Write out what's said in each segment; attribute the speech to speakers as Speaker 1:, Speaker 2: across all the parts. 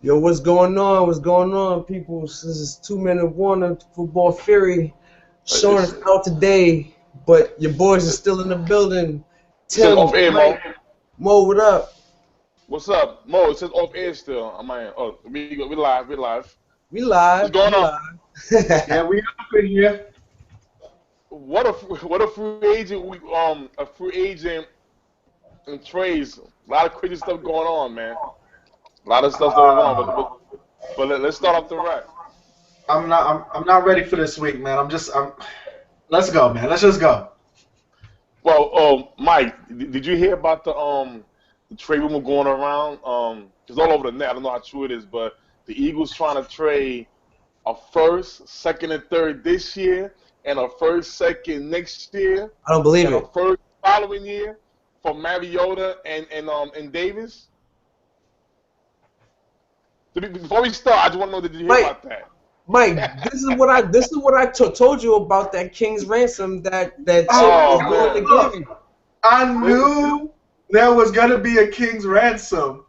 Speaker 1: Yo, what's going on? What's going on, people? This is 2 Minute Warner Football Fury showing us out today, but your boys are still in the building.
Speaker 2: It says
Speaker 1: Tim,
Speaker 2: off air, Mo.
Speaker 1: Mo, what up?
Speaker 2: What's up, Mo? It says off air still. I'm like, oh, we live, we live.
Speaker 1: We live.
Speaker 2: What's going
Speaker 1: We
Speaker 2: on?
Speaker 1: live.
Speaker 3: Yeah, we up in here.
Speaker 2: What a free agent a free agent in trades. A lot of crazy stuff going on, man. A lot of stuff going on, but let's start off the right.
Speaker 3: I'm not ready for this week, man. Let's go, man. Let's just go.
Speaker 2: Well, Mike, did you hear about the trade rumor going around? It's all over the net. I don't know how true it is, but the Eagles trying to trade a first, second, and third this year, and a first, second next year,
Speaker 1: I don't believe
Speaker 2: and
Speaker 1: it.
Speaker 2: a first following year for Mariota and Davis. Before we start, I just want to know, did you hear about that?
Speaker 1: Mike, this is what I told you about that King's ransom that Chip
Speaker 3: Oh,
Speaker 1: was going to
Speaker 3: look.
Speaker 1: give you.
Speaker 3: I knew there was gonna be a king's ransom.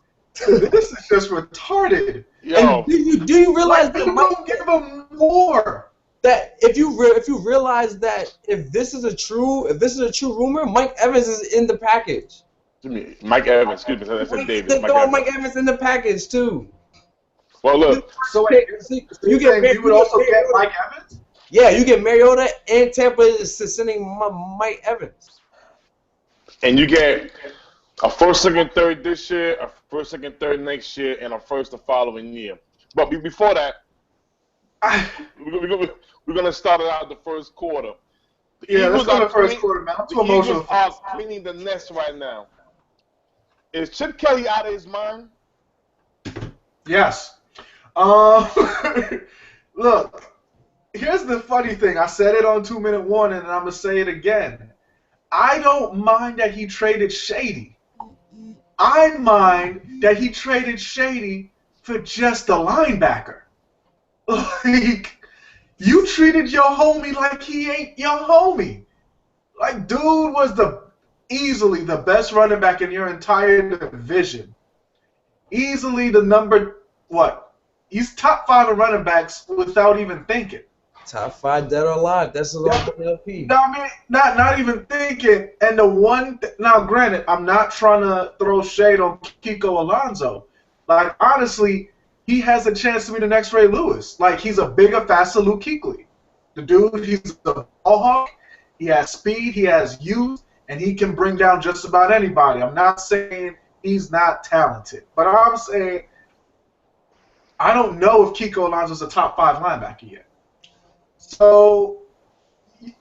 Speaker 3: This is just retarded.
Speaker 2: Yo,
Speaker 1: And do you realize that
Speaker 3: Why
Speaker 1: Mike,
Speaker 3: don't give him more?
Speaker 1: that if you realize that if this is a true rumor, Mike Evans is in the package.
Speaker 2: Mike Evans, excuse me, I said Davis.
Speaker 1: They're throwing Mike Evans in the package too.
Speaker 2: Well, look,
Speaker 3: So wait,
Speaker 1: You
Speaker 3: you would also get Mike Evans?
Speaker 1: Yeah, you get Mariota, and Tampa is sending Mike Evans.
Speaker 2: and you get a first, second, third this year, a first, second, third next year, and a first the following year. But before that, we're gonna start it out the first quarter. The
Speaker 3: Yeah, let's
Speaker 2: Eagles
Speaker 3: go to
Speaker 2: are
Speaker 3: the first
Speaker 2: clean-
Speaker 3: quarter, man. I'm
Speaker 2: The
Speaker 3: too emotional.
Speaker 2: Eagles are cleaning the nest right now. Is Chip Kelley out of his mind?
Speaker 3: Yes. Look, here's the funny thing. I said it on 2 Minute Warning, and I'm gonna say it again. I don't mind that he traded Shady. I mind that he traded Shady for just a linebacker. Like, you treated your homie like he ain't your homie. Like, dude was easily the best running back in your entire division. Easily the number, what? He's top 5 in running backs without even thinking.
Speaker 1: Top 5 dead or alive. That's a lot of LP.
Speaker 3: No, I mean, not even thinking. And now, granted, I'm not trying to throw shade on Kiko Alonso. Like, honestly, he has a chance to be the next Ray Lewis. Like, he's a bigger, faster Luke Kuechly. The dude, he's a ball hawk. He has speed, he has youth, and he can bring down just about anybody. I'm not saying he's not talented, but I'm saying I don't know if Kiko Alonso's a top 5 linebacker yet. So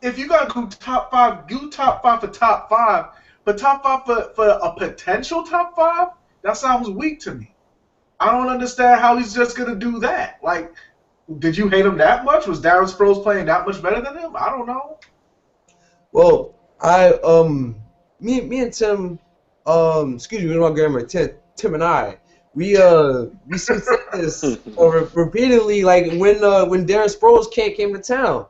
Speaker 3: if you gotta go top 5, go top 5 for top 5, but top 5 for a potential top 5, that sounds weak to me. I don't understand how he's just gonna do that. Like, did you hate him that much? Was Darren Sproles playing that much better than him? I don't know.
Speaker 1: Well, me and Tim, excuse me, my grandma, Tim and I, we said this repeatedly, like when Darren Sproles came to town,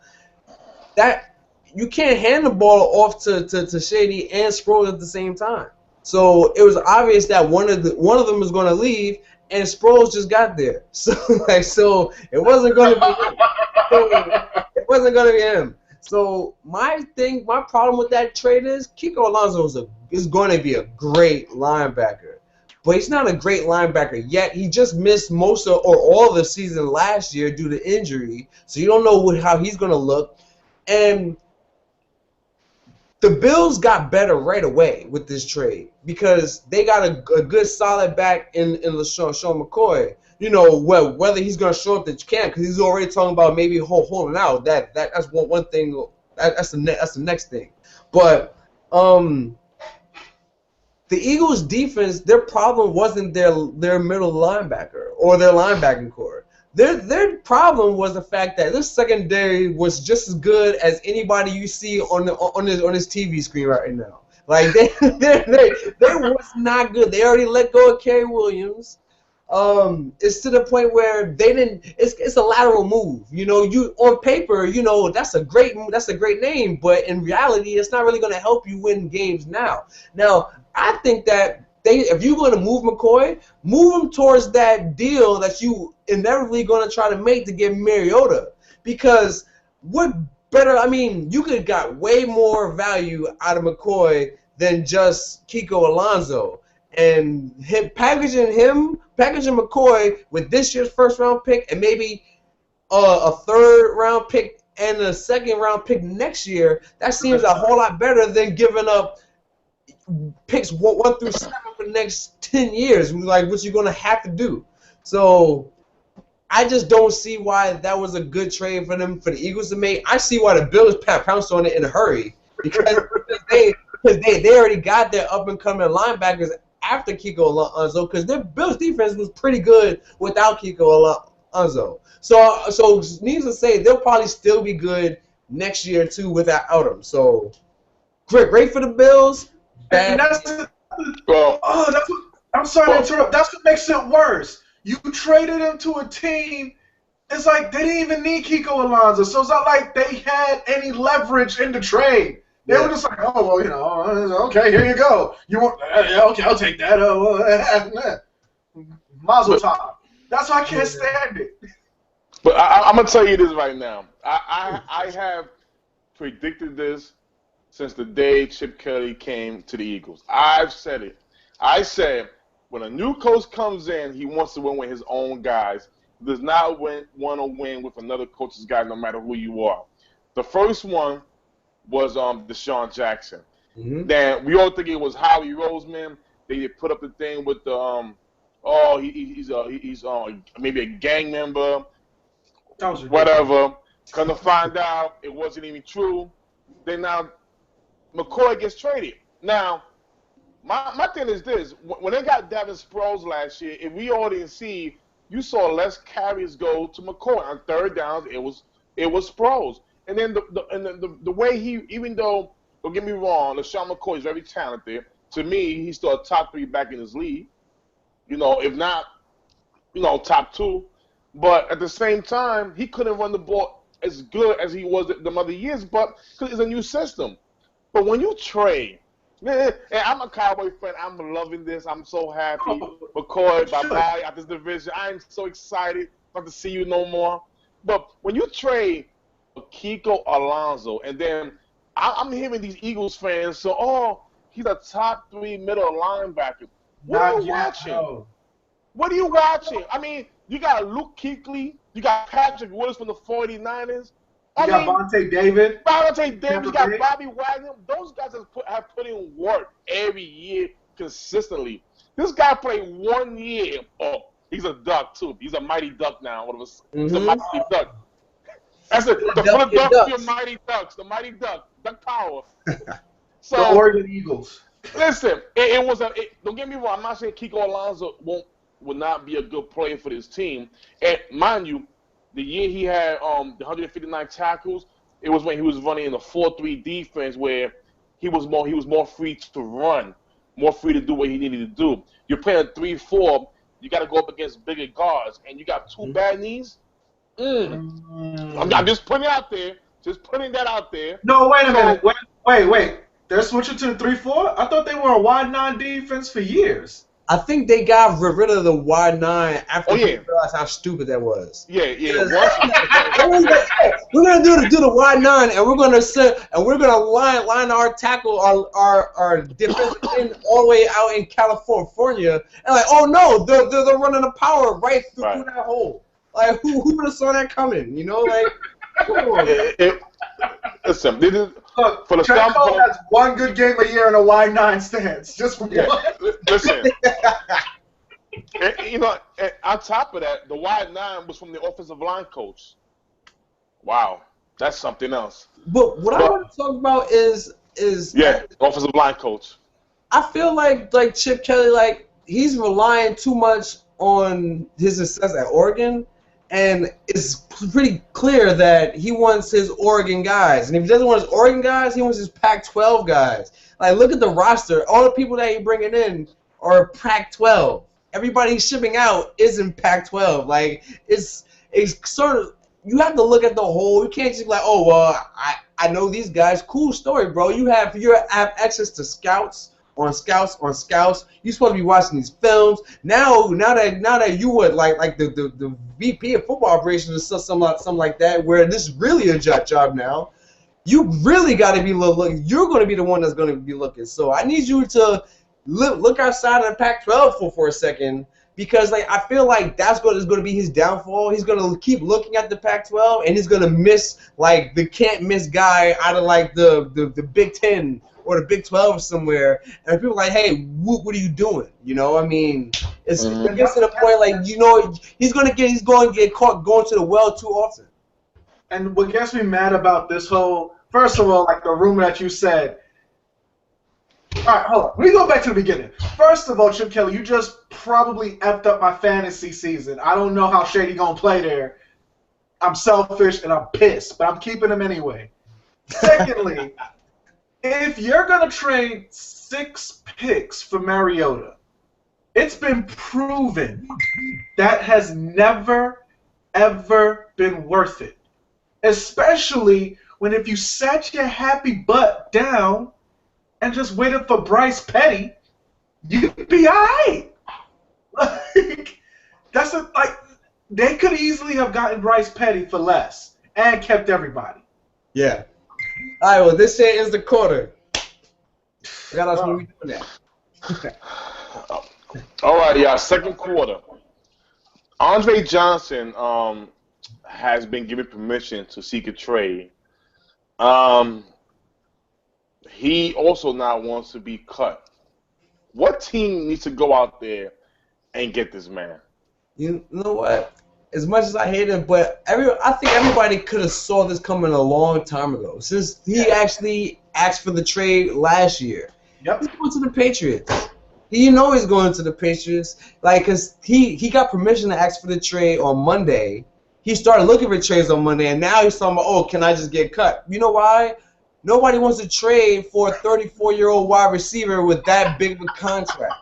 Speaker 1: that you can't hand the ball off to Shady and Sproles at the same time. So it was obvious that one of them was going to leave, and Sproles just got there. So it wasn't going to be him. It wasn't going to be him. So my problem with that trade is Kiko Alonso is going to be a great linebacker. But he's not a great linebacker yet. He just missed most or all the season last year due to injury. So you don't know how he's going to look. And the Bills got better right away with this trade because they got a good solid back in LaShawn McCoy. You know, whether he's going to show up that you can't, because he's already talking about maybe holding out. That's one thing. That's the next thing. But the Eagles' defense, their problem wasn't their middle linebacker or their linebacking core. Their problem was the fact that this secondary was just as good as anybody you see on this TV screen right now. Like they was not good. They already let go of Kerry Williams. It's to the point where they didn't. It's a lateral move. You know, you on paper, you know, that's a great name, but in reality, it's not really going to help you win games now. Now, I think that if you're going to move McCoy, move him towards that deal that you inevitably going to try to make to get Mariota. Because what better? I mean, you could have got way more value out of McCoy than just Kiko Alonso. And packaging McCoy with this year's first-round pick and maybe a third-round pick and a second-round pick next year, that seems a whole lot better than giving up picks 1 through 7 for the next 10 years, like what you're going to have to do. So I just don't see why that was a good trade for them, for the Eagles to make. I see why the Bills pounced on it in a hurry because they already got their up-and-coming linebackers after Kiko Alonso, because their Bills defense was pretty good without Kiko Alonso. So needless to say, they'll probably still be good next year too without him. So great for the Bills.
Speaker 3: And that's I'm sorry to interrupt. That's what makes it worse. You traded him to a team. It's like they didn't even need Kiko Alonso, so it's not like they had any leverage in the trade. They were just like, oh, well, you know, okay, here you go. You want? Okay, I'll take that. Mazel tov. That's why I can't stand it.
Speaker 2: But I'm gonna tell you this right now. I have predicted this since the day Chip Kelley came to the Eagles. I've said it. I said when a new coach comes in, he wants to win with his own guys. He does not want to win with another coach's guys, no matter who you are. The first one was Deshaun Jackson. Mm-hmm. Then we all think it was Howie Roseman. They put up the thing with the he's maybe a gang member, whatever. Come to find out, it wasn't even true. Then now McCoy gets traded. Now my thing is this: when they got Devin Sproles last year, if we all didn't see, you saw less carries go to McCoy on third downs. It was Sproles. And then the way he, even though, don't get me wrong, LaShawn McCoy is very talented. To me, he's still a top 3 back in his league. You know, if not, you know, top 2. But at the same time, he couldn't run the ball as good as he was the other years, but because it's a new system. But when you trade, man, and I'm a Cowboy fan. I'm loving this. I'm so happy. McCoy, bye-bye out this division. I'm so excited not to see you no more. But when you trade Kiko Alonso, and then I'm hearing these Eagles fans, he's a top 3 middle linebacker. What are you watching? No. What are you watching? I mean, you got Luke Kuechly, you got Patrick Willis from the 49ers.
Speaker 3: You got Vontae David.
Speaker 2: You got Bobby Wagner. Those guys have put in work every year consistently. This guy played 1 year. Oh, he's a duck too. He's a mighty duck now. He's a mighty duck. That's the Philadelphia Mighty Ducks, the Mighty Duck Power. So
Speaker 3: the Oregon Eagles.
Speaker 2: Listen, don't get me wrong. I'm not saying Kiko Alonso would not be a good player for this team. And mind you, the year he had the 159 tackles, it was when he was running in a 4-3 defense where he was more free to run, more free to do what he needed to do. You're playing 3-4, you got to go up against bigger guards, and you got 2 bad knees. I'm just putting it out there. Just putting that out there.
Speaker 3: No, wait a minute. Wait. They're switching to the 3-4? I thought they were a wide 9 defense for years.
Speaker 1: I think they got rid of the wide 9 after they realized how stupid that was.
Speaker 2: Yeah.
Speaker 1: We're gonna do the wide 9, and we're gonna line our tackle, our defensive end all the way out in California, and like, oh no, they're running a power right through that hole. Like, who would have saw that coming? You know, like, come on.
Speaker 2: Listen, this is
Speaker 3: for the Trent Cole has 1 good game a year in a wide 9 stance, just for one.
Speaker 2: Listen, and, you know, and on top of that, the wide 9 was from the offensive line coach. Wow, that's something else.
Speaker 1: But what I want to talk about is
Speaker 2: offensive line coach.
Speaker 1: I feel like Chip Kelley, like, he's relying too much on his success at Oregon. And it's pretty clear that he wants his Oregon guys. And if he doesn't want his Oregon guys, he wants his Pac-12 guys. Like, look at the roster. All the people that he's bringing in are Pac-12. Everybody he's shipping out is in Pac-12. Like, it's sort of, you have to look at the whole. You can't just be like, oh, well, I know these guys. Cool story, bro. You have access to scouts on scouts on scouts. You're supposed to be watching these films. Now that you would like the VP of football operations or something like that, where this is really a job now. You really got to be looking. You're going to be the one that's going to be looking. So I need you to look outside of the Pac-12 for a second, because like I feel like that's what is going to be his downfall. He's going to keep looking at the Pac-12, and he's going to miss like the can't miss guy out of like the Big 10 or the Big 12 somewhere. And people are like, hey, what are you doing? You know, I mean, it gets to the point like he's going to get caught going to the well too often.
Speaker 3: And what gets me mad about this whole, first of all, like the rumor that you said. All right, hold on. Let me go back to the beginning. First of all, Chip Kelly, you just probably effed up my fantasy season. I don't know how Shady gonna play there. I'm selfish and I'm pissed, but I'm keeping him anyway. Secondly, if you're gonna trade 6 picks for Mariota, it's been proven that has never, ever been worth it. Especially when if you sat your happy butt down and just waited for Bryce Petty, you'd be all right. Like, they could easily have gotten Bryce Petty for less and kept everybody.
Speaker 1: Yeah. All right, well, this here is the quarter. I got us when we doing that.
Speaker 2: All right, yeah, second quarter. Andre Johnson has been given permission to seek a trade. He also now wants to be cut. What team needs to go out there and get this man?
Speaker 1: You know what? As much as I hate him, but I think everybody could have saw this coming a long time ago. Since he actually asked for the trade last year.
Speaker 3: Yep.
Speaker 1: He's going to the Patriots. He's going to the Patriots. Like, because he got permission to ask for the trade on Monday. He started looking for trades on Monday, and now he's talking about, oh, can I just get cut? You know why? Nobody wants to trade for a 34-year-old wide receiver with that big of a contract.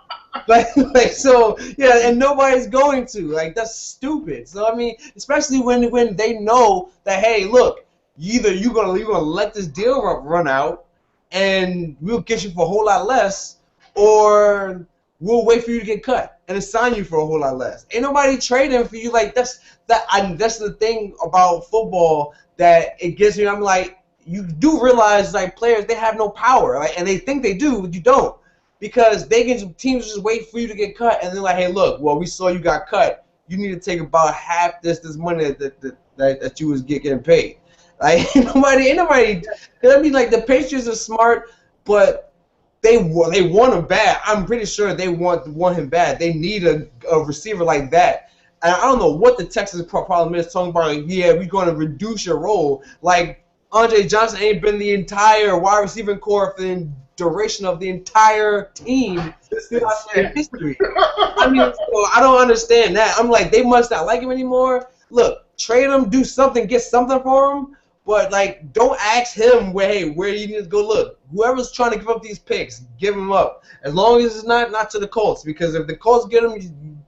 Speaker 1: And nobody's going to. Like, that's stupid. So, I mean, especially when they know that, hey, look, either you're gonna let this deal run out, and we'll get you for a whole lot less, or we'll wait for you to get cut and assign you for a whole lot less. Ain't nobody trading for you. Like, that's the thing about football that it gets me. I'm like, you do realize, like, players, they have no power, like, and they think they do, but you don't, because teams just wait for you to get cut, and they're like, hey, look, well, we saw you got cut. You need to take about half this money that you was getting paid. Like, ain't nobody. Cause I mean, like, the Patriots are smart, but they want him bad. I'm pretty sure they want him bad. They need a receiver like that. And I don't know what the Texas problem is, talking about, like, yeah, we're going to reduce your role. Like, Andre Johnson ain't been the entire wide receiving core for the duration of the entire team throughout their history. I mean, so I don't understand that. I'm like, they must not like him anymore. Look, trade him, do something, get something for him. But, like, don't ask him where you need to go. Look, whoever's trying to give up these picks, give them up. As long as it's not to the Colts, because if the Colts get them,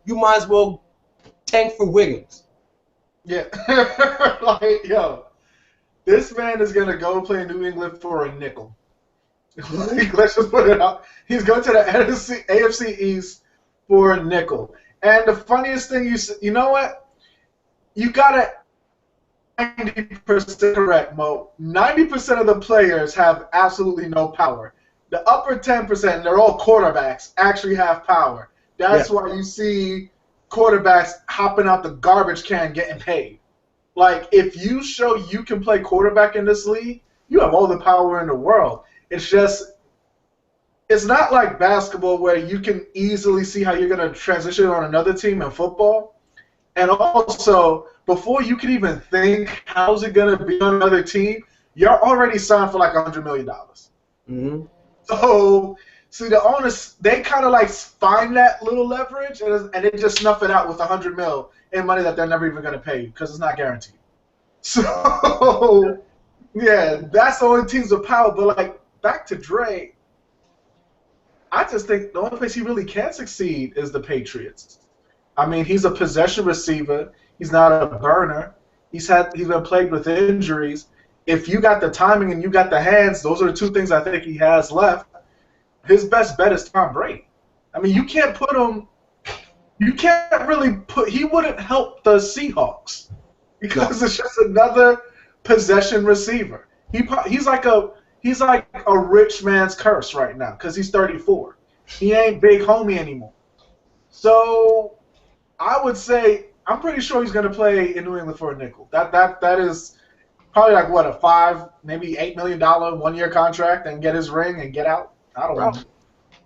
Speaker 1: you might as well tank for Wiggins.
Speaker 3: Yeah. Like, yo, this man is going to go play in New England for a nickel. Like, let's just put it out. He's going to the AFC East for a nickel. And the funniest thing, you know what? You got to 90% correct, Mo. 90% of the players have absolutely no power. The upper 10%, they're all quarterbacks, actually have power. That's why you see quarterbacks hopping out the garbage can getting paid. Like, if you show you can play quarterback in this league, you have all the power in the world. It's just, it's not like basketball where you can easily see how you're going to transition on another team in football. And also, before you can even think how's it going to be on another team, you're already signed for like $100 million.
Speaker 1: Mm-hmm.
Speaker 3: So, see, the owners, they kind of like find that little leverage and they just snuff it out with $100 million in money that they're never even going to pay you because it's not guaranteed. So, yeah, that's the only teams with power. But, like, back to Dre, I just think the only place he really can succeed is the Patriots. I mean, he's a possession receiver. He's not a burner. He's been plagued with injuries. If you got the timing and you got the hands, those are the two things I think he has left. his best bet is Tom Brady. I mean, you can't put him. You can't really put. He wouldn't help the Seahawks because it's just another possession receiver. He's like a rich man's curse right now because he's 34. He ain't big homie anymore. So I would say I'm pretty sure he's going to play in New England for a nickel. That is probably like what, a $5, maybe $8 million 1-year contract and get his ring and get out. I don't know.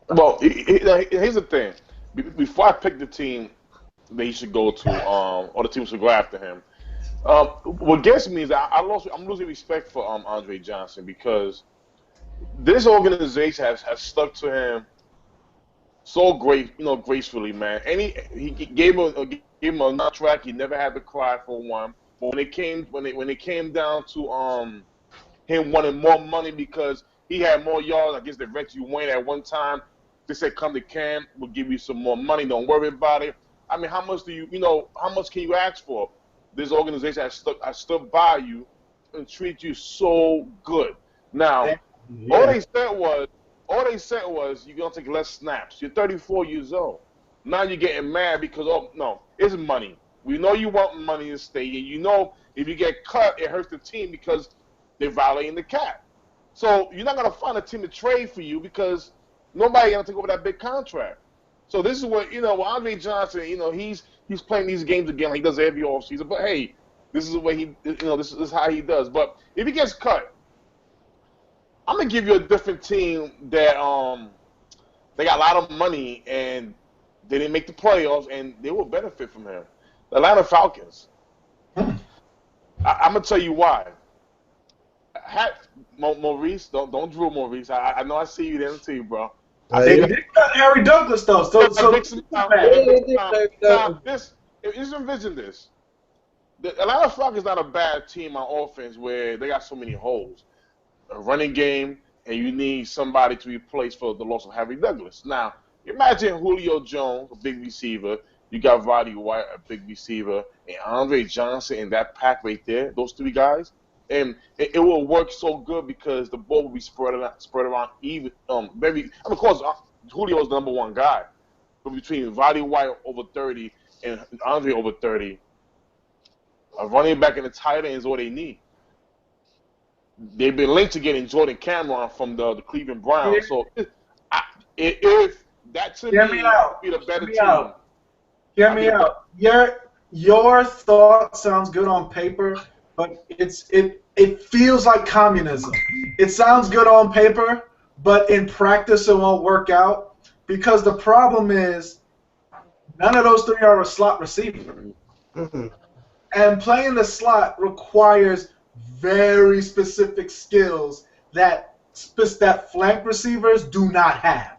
Speaker 2: Well, here's the thing. Before I pick the team that he should go to, or the team should go after him, what gets me is that I'm losing respect for Andre Johnson because this organization has stuck to him so gracefully, man. And he gave him a contract. He never had to cry for one. But when it came down to him wanting more money because he had more yards against the Reggie Wayne at one time, they said, "Come to camp, we'll give you some more money. Don't worry about it." I mean, how much how much can you ask for? This organization has stood by you and treat you so good. Now, all they said was you're gonna take less snaps. You're 34 years old. Now you're getting mad because it's money. We know you want money to stay, and you know if you get cut, it hurts the team because they're violating the cap. So you're not gonna find a team to trade for you because nobody gonna take over that big contract. So this is what Andre Johnson. He's playing these games again like he does every offseason. But hey, this is the way he. This is how he does. But if he gets cut, I'm gonna give you a different team that they got a lot of money and they didn't make the playoffs and they will benefit from him. The Atlanta Falcons. I'm gonna tell you why. Maurice, don't drill Maurice. I know I see you there too, bro.
Speaker 3: They did cut Harry Douglas though.
Speaker 2: Just envision this. The Atlanta Falcons is not a bad team on offense where they got so many holes. A running game, and you need somebody to replace for the loss of Harry Douglas. Now, imagine Julio Jones, a big receiver. You got Roddy White, a big receiver, and Andre Johnson in that pack right there. Those three guys. And it will work so good because the ball will be spread around even. Of course, Julio's the number one guy, but between Roddy White over 30 and Andre over 30, a running back and a tight end is all they need. They've been linked to getting Jordan Cameron from the Cleveland Browns. So if that to me would be the better team.
Speaker 3: Hear me out. Your thought sounds good on paper, but it feels like communism. It sounds good on paper, but in practice it won't work out because the problem is none of those three are a slot receiver. Mm-hmm. And playing the slot requires very specific skills that flank receivers do not have.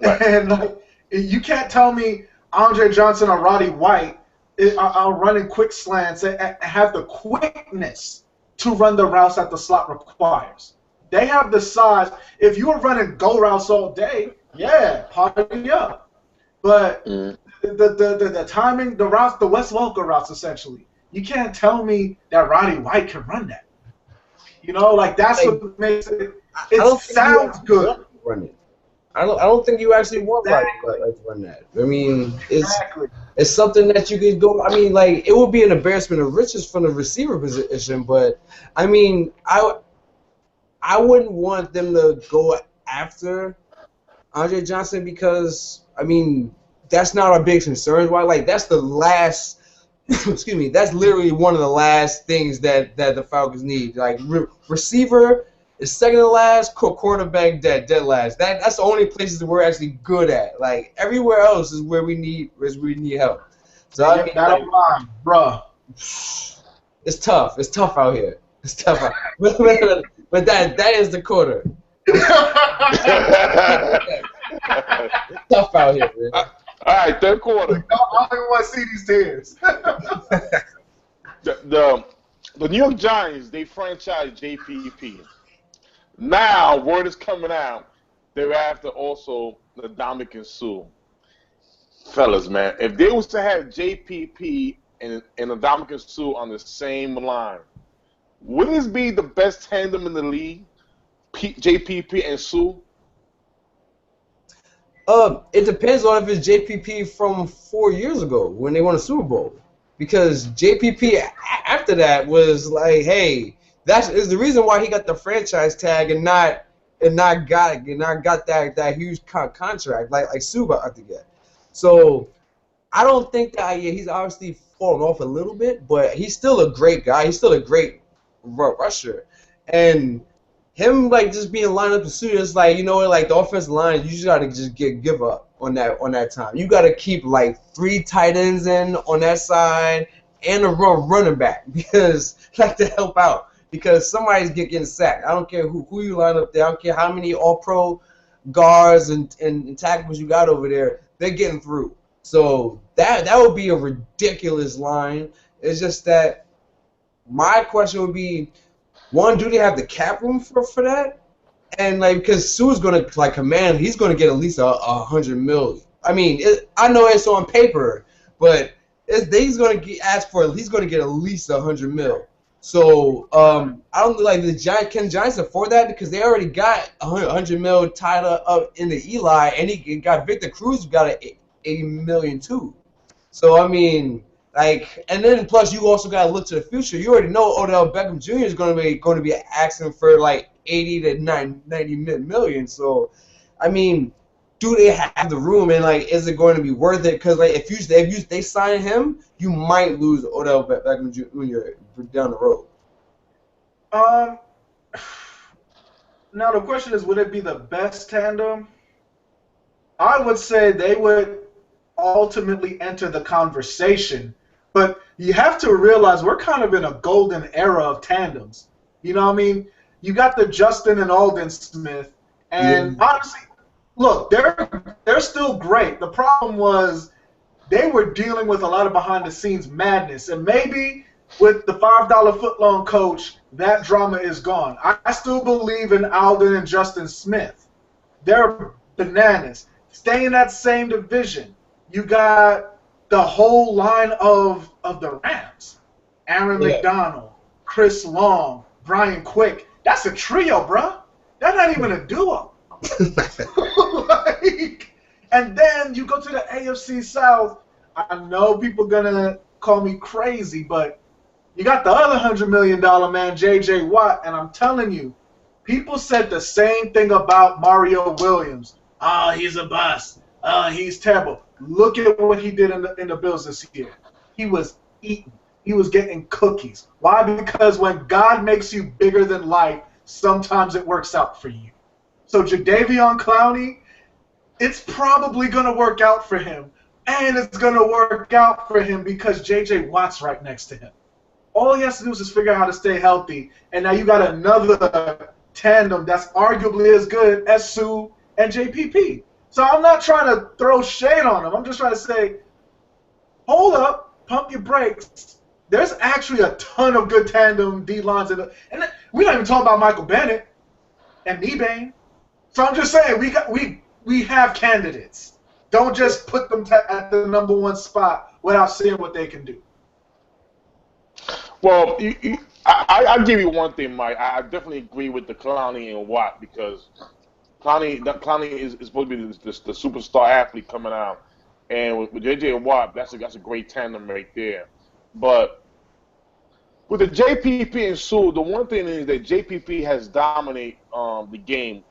Speaker 3: Right. And you can't tell me Andre Johnson or Roddy White are running quick slants and have the quickness to run the routes that the slot requires. They have the size. If you were running go routes all day, party up. But the timing, the routes, the Wes Welker routes, essentially, you can't tell me that Roddy White can run that. That's what makes it. It sounds good.
Speaker 1: Run it. I don't think you actually want Roddy White to run that. I mean, it's something that you could go. I mean, it would be an embarrassment of riches from the receiver position, but I mean, I wouldn't want them to go after Andre Johnson because I mean that's not our big concern. Why? That's the last. Excuse me. That's literally one of the last things that the Falcons need. Receiver is second to last. Quarterback dead last. That's the only places that we're actually good at. Everywhere else is where we need help. So I mean,
Speaker 3: bruh.
Speaker 1: It's tough. It's tough out here. It's tough out. But that is the quarter. It's tough out here, man.
Speaker 2: All right, third quarter.
Speaker 3: I don't even want to see these tears.
Speaker 2: The New York Giants, they franchised JPP. Now, word is coming out, they're after also the Ndamukong Suh. Fellas, man, if they was to have JPP and the Ndamukong Suh on the same line, would this be the best tandem in the league? JPP and Suh?
Speaker 1: It depends on if it's JPP from 4 years ago when they won a Super Bowl, because JPP after that was like, hey, that is the reason why he got the franchise tag and not got that huge contract like Suba had to get. So I don't think that he's obviously fallen off a little bit, but he's still a great guy. He's still a great rusher, and him like just being lined up to suit is like, like the offensive line, you just gotta just give up on that time. You gotta keep like 3 tight ends in on that side and a running back because like to help out because somebody's getting sacked. I don't care who you line up there. I don't care how many all pro guards and tackles you got over there. They're getting through. So that would be a ridiculous line. It's just that my question would be, one, do they have the cap room for that? And like, because Sue's gonna like command, he's gonna get at least $100 million. I mean, I know it's on paper, but he's gonna he's gonna get at least $100 million. So I don't like can Giants afford that because they already got $100 million tied up in the Eli, and he got Victor Cruz who got $80 million too. So I mean, like, and then plus you also got to look to the future. You already know Odell Beckham Jr. is going to be asking for like 80 to 90 million. So, I mean, do they have the room, and like, is it going to be worth it? Because like, if they sign him, you might lose Odell Beckham Jr. down the road.
Speaker 3: Now the question is, would it be the best tandem? I would say they would ultimately enter the conversation. But you have to realize we're kind of in a golden era of tandems. You know what I mean? You got the Justin and Alden Smith, and honestly, look, they're still great. The problem was they were dealing with a lot of behind-the-scenes madness, and maybe with the $5 footlong coach, that drama is gone. I still believe in Alden and Justin Smith. They're bananas. Stay in that same division. You got the whole line of the Rams. Aaron McDonald, Chris Long, Brian Quick. That's a trio, bruh. That's not even a duo. And then you go to the AFC South. I know people are going to call me crazy, but you got the other $100 million man, J.J. Watt, and I'm telling you, people said the same thing about Mario Williams. Oh, he's a bust. Oh, he's terrible. Look at what he did in the Bills this year. He was eating. He was getting cookies. Why? Because when God makes you bigger than life, sometimes it works out for you. So Jadeveon Clowney, it's probably going to work out for him. And it's going to work out for him because J.J. Watt's right next to him. All he has to do is just figure out how to stay healthy. And now you got another tandem that's arguably as good as Sue and JPP. So I'm not trying to throw shade on him. I'm just trying to say, hold up, pump your brakes. There's actually a ton of good tandem D-lines. And we don't even talk about Michael Bennett and Mebane. So I'm just saying, we have candidates. Don't just put them at the number one spot without seeing what they can do.
Speaker 2: Well, I'll give you one thing, Mike. I definitely agree with the Clowney and Watt because Clowney is supposed to be the superstar athlete coming out, and with JJ and Watt, that's a great tandem right there. But with the JPP and Sue, the one thing is that JPP has dominated the game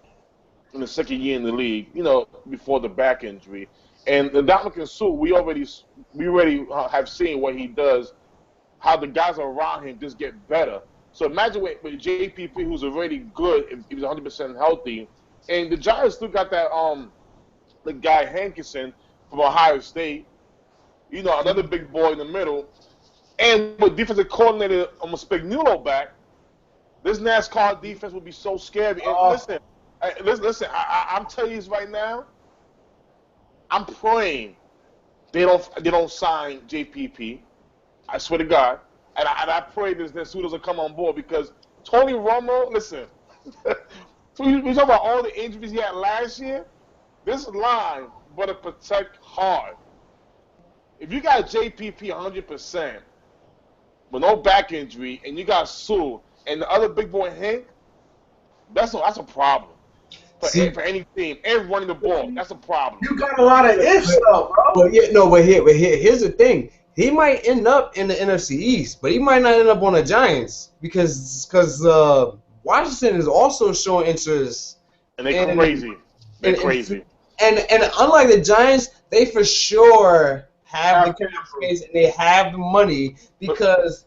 Speaker 2: in the second year in the league, before the back injury, and the Dominican Sue, we already have seen what he does, how the guys around him just get better. So imagine with JPP, who's already good, if he's 100% healthy. And the Giants still got that the guy Hankinson from Ohio State, another big boy in the middle, and with defensive coordinator Spagnuolo back, this NASCAR defense would be so scary. And listen, I'm telling you this right now. I'm praying they don't sign JPP. I swear to God, and I pray this Sue doesn't come on board because Tony Romo, listen. We talk about all the injuries he had last year. This line better protect hard. If you got JPP 100% with no back injury, and you got Sue and the other big boy Hank, that's a problem. for any team and running the ball. That's a problem.
Speaker 3: You got a lot of ifs though, bro.
Speaker 1: But here's the thing. He might end up in the NFC East, but he might not end up on the Giants because Washington is also showing interest.
Speaker 2: And they're crazy. They're crazy.
Speaker 1: And unlike the Giants, they for sure have the cap space and they have the money because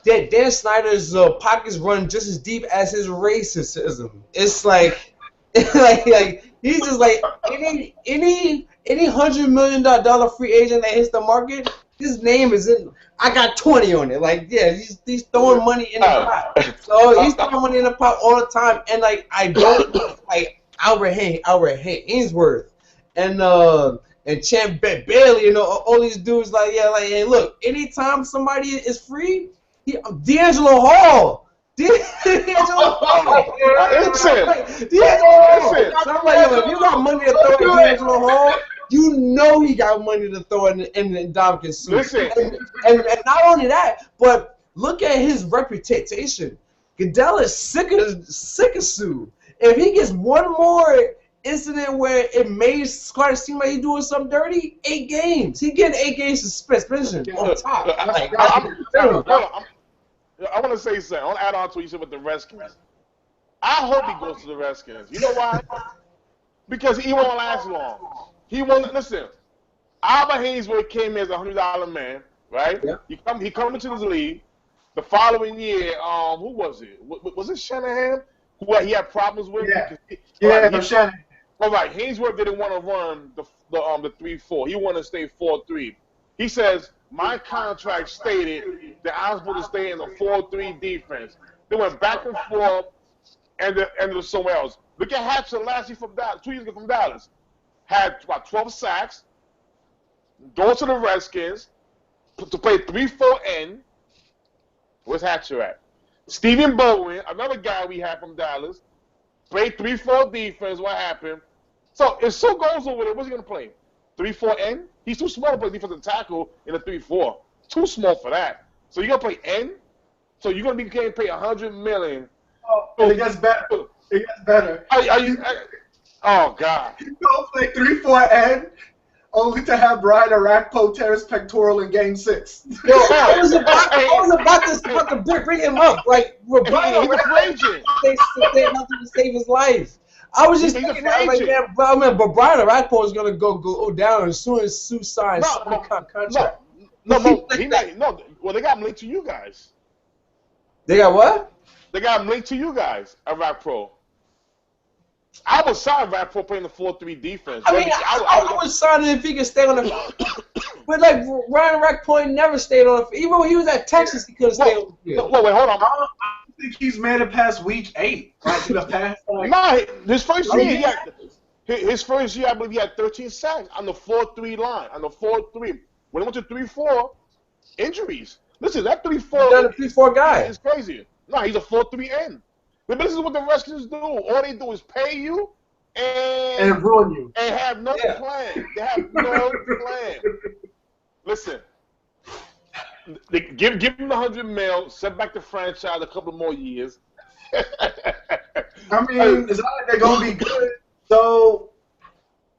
Speaker 1: Dan Snyder's pockets run just as deep as his racism. It's like he's just like any $100 million free agent that hits the market, his name is in. I got 20 on it. Like, yeah, he's throwing money in the pot. So he's throwing money in the pot all the time. And like, I don't like Albert Hainsworth, and Champ Bailey, all these dudes. Like, yeah, like, hey, look, anytime somebody is free, D'Angelo Hall. D'Angelo Hall.
Speaker 2: Listen.
Speaker 1: So I'm like, yo, if you got money to throw at D'Angelo Hall, you know he got money to throw in Ndamukong's suit.
Speaker 2: Listen.
Speaker 1: And not only that, but look at his reputation. Goodell is sick of Sue. If he gets one more incident where it may start to seem like he's doing something dirty, 8 games. He getting 8 games suspension on top.
Speaker 2: I want to say something. I want to add on to what you said with the Redskins. I hope he goes to the Redskins. You know why? Because he won't last long. He won't. Listen, Albert Hainsworth came here as a $100 man, right? Yeah. He come into this league. The following year, who was it? Was it Shanahan? Who he had problems with?
Speaker 3: Yeah, Shanahan.
Speaker 2: All right, Hainsworth didn't want to run the 3-4. He wanted to stay 4-3. He says, my contract stated that I was supposed to stay in the 4-3 defense. They went back and forth, and ended up somewhere else. Look at Hatcher last year from Dallas, 2 years ago from Dallas. Had about 12 sacks, goes to the Redskins to play 3-4-N. Where's Hatcher at? Stephen Bowen, another guy we had from Dallas, played 3-4 defense. What happened? So if Sue goes over there, what's he going to play? 3-4-N? He's too small to play defensive tackle in a 3-4. Too small for that. So you're going to play N? So you're going to be getting paid $100 million.
Speaker 3: Oh, it gets better. It gets better.
Speaker 2: Oh, God.
Speaker 3: You go play 3-4-N only to have Brian Arakpo tear his pectoral in Game 6.
Speaker 1: Yo, I was about to bring him up. Like, Brian Arakpo, they nothing to save his life. I was just thinking, like, man, but Brian Arakpo is going to go down as soon as Sue signs the contract.
Speaker 2: No, well, they got him linked to you guys.
Speaker 1: They got what?
Speaker 2: They got him linked to you guys, Arakpo. I would sign Arakpo playing the 4-3 defense.
Speaker 1: I mean, I would sign him if he could stay on the but, like, Ryan Arakpo never stayed on the even when he was at Texas, he couldn't stay on the field.
Speaker 2: Wait, hold on.
Speaker 3: I don't think he's made it past week 8. Like, the past, like,
Speaker 2: nah, his first year, I believe he had 13 sacks on the 4-3 line, on the 4-3. When he went to 3-4, injuries. Listen, that 3-4
Speaker 1: 3-4 guy
Speaker 2: is crazy. No, he's a 4-3-N. But this is what the Redskins do. All they do is pay you
Speaker 3: and ruin you.
Speaker 2: And have no plan. They have no plan. Listen, give him the $100 million, set back the franchise a couple more years.
Speaker 3: I mean, it's not like they're going to be good. So,